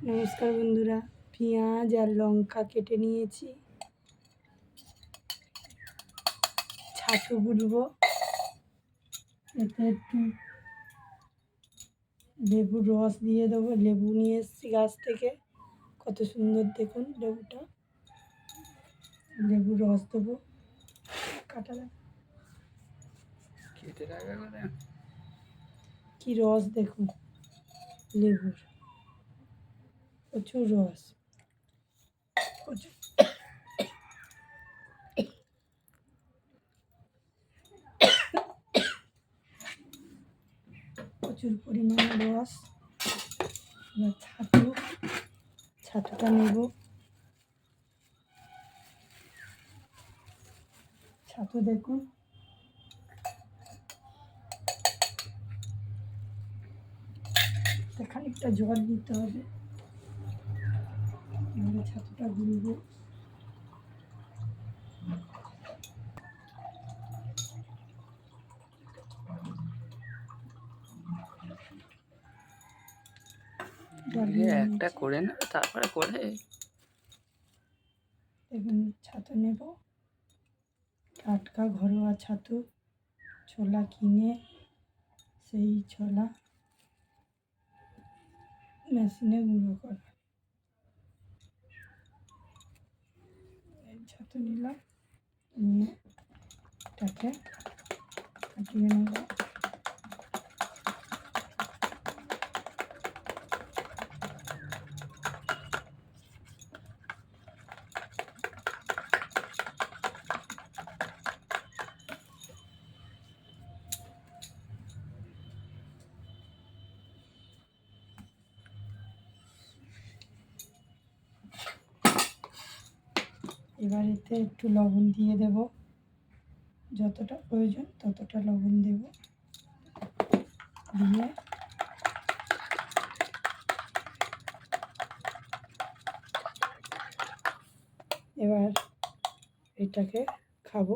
নমস্কার বন্ধুরা, পেঁয়াজ আর লঙ্কা কেটে নিয়েছি। ছাতু গুলবো, এতে একটু লেবুর রস দিয়ে দেবো। লেবু নিয়ে এসেছি গাছ থেকে, কত সুন্দর দেখুন লেবুটা। লেবুর রস দেবো, কাটা কি রস দেখুন, লেবুর প্রচুর রস, প্রচুর প্রচুর পরিমাণে রস। এবার ছাতুটা নেব। ছাতু দেখুন, খানিকটা জল দিতে হবে। এবারে ছাতুটা গুলবো। একটা করে না, তারপরে করে দেখুন ছাতু নেব, টাটকা ঘরোয়া ছাতু, ছোলা কিনে সেই ছোলা মেশিনে গুঁড়ো করা। এই ছাতু নিলাম, নিয়ে এটাকে কাটিয়ে নেব। এবার এতে একটু লবণ দিয়ে দেব, যতটা প্রয়োজন ততটা লবণ দেব। দিয়ে এবার এটাকে খাবো।